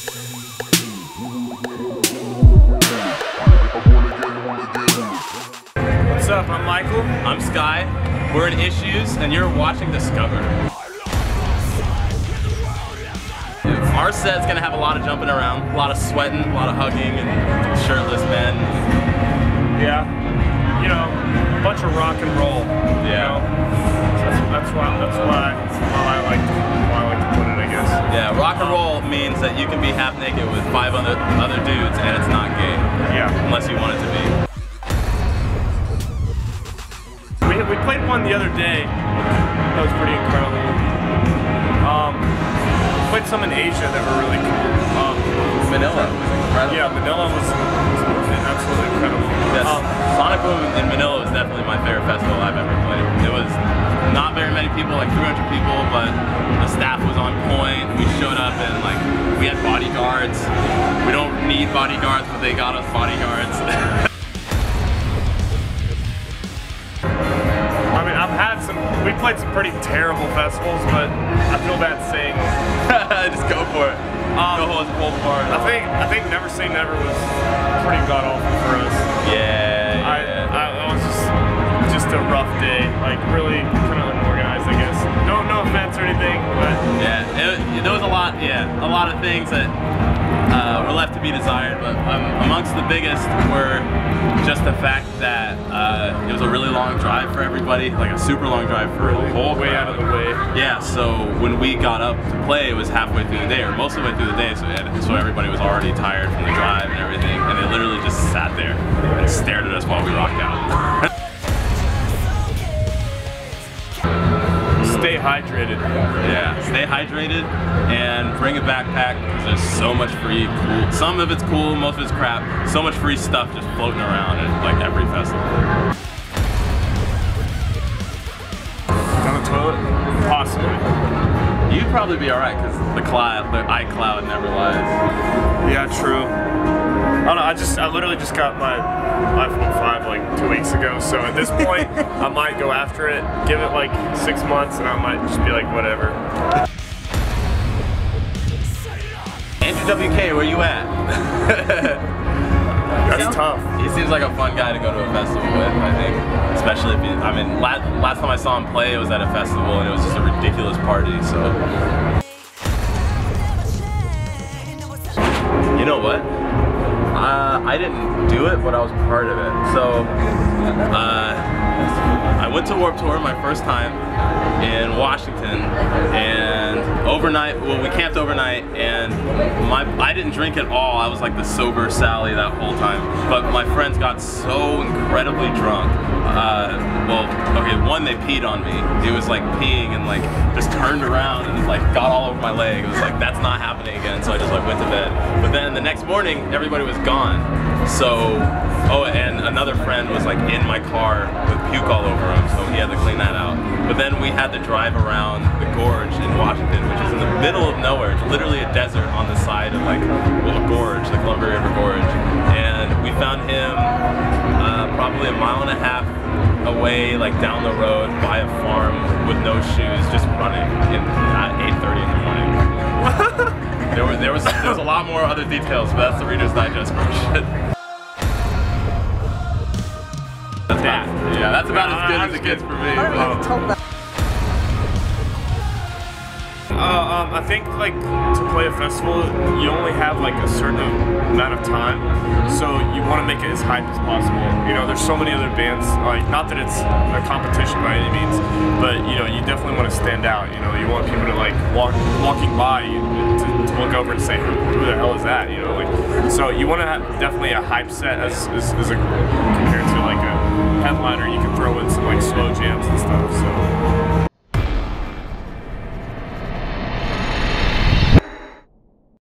What's up? I'm Michael. I'm Sky. We're in Issues, and you're watching Discovered. Our set's gonna have a lot of jumping around, a lot of sweating, a lot of hugging, and shirtless men. Yeah, you know, a bunch of rock and roll. Yeah, you know? That's why I like to put it, I guess. Yeah, rock and roll means that you can be half naked with 5 other dudes, and it's not gay. Yeah, unless you want it to be. We played one the other day. That was pretty incredible. We played some in Asia that were really cool. Manila was incredible. Yeah, Manila was absolutely incredible. Yes, Sonic Boom in Manila was definitely my favorite festival I've ever played. It was not very many people, like 300 people, but the staff was on point. We showed up and like we had bodyguards. We don't need bodyguards, but they got us bodyguards. We played some pretty terrible festivals, but I feel bad saying. Just go for it. No holds pulled apart. I think Never Say Never was pretty god awful for us. Yeah. It was just a rough day. Like really kind of unorganized, I guess. No offense or anything, but yeah, there was a lot. Yeah, a lot of things that were left to be desired. But amongst the biggest were just the fact that it was a really long drive for everybody, like a super long drive for the whole way crowd. out of the way. Yeah, so when we got up to play, it was halfway through the day, or most of the way through the day, so everybody was already tired from the drive and everything, and they literally just sat there and stared at us while we rocked out. Stay hydrated. Yeah, stay hydrated and bring a backpack because there's so much free cool. Some of it's cool, most of it's crap. So much free stuff just floating around at like every festival. Down the toilet? Possibly. You'd probably be alright because the iCloud never lies. Yeah, true. I don't know, I literally just got my iPhone 5 like 2 weeks ago, so at this point I might go after it, give it like 6 months, and I might just be like, whatever. Andrew WK, where you at? That's tough. He seems like a fun guy to go to a festival with, I think. Especially if I mean, last time I saw him play, it was at a festival, and it was just a ridiculous party, so. You know what? I didn't do it, but I was part of it. So, I went to Warped Tour my first time in Washington, and overnight, well, we camped overnight, and I didn't drink at all. I was like the sober Sally that whole time, but my friends got so incredibly drunk. Well, okay, one, they peed on me. It was like peeing and like just turned around and like got all over my leg. It was like, that's not happening again, so I just like went to bed. But then the next morning, everybody was gone. So, oh, and another friend was like in my car with puke all over him, so he had to clean that out. But then we had to drive around the gorge in Washington, which is in the middle of nowhere. It's literally a desert on the side of like a gorge, the Columbia River Gorge. And we found him probably 1.5 miles away, like down the road by a farm with no shoes, just running at 8:30 in the morning. There was a lot more other details, but that's the Reader's Digest version. That's about as good as it gets for me. I think like to play a festival, you only have like a certain amount of time, so you want to make it as hype as possible. You know, there's so many other bands, like not that it's a competition by any means, but you know, you definitely want to stand out. You know, you want people to like walking by you to look over and say, who the hell is that? You know, like, so you want to have definitely a hype set as compared to like a headliner. You can throw in some like slow jams and stuff. So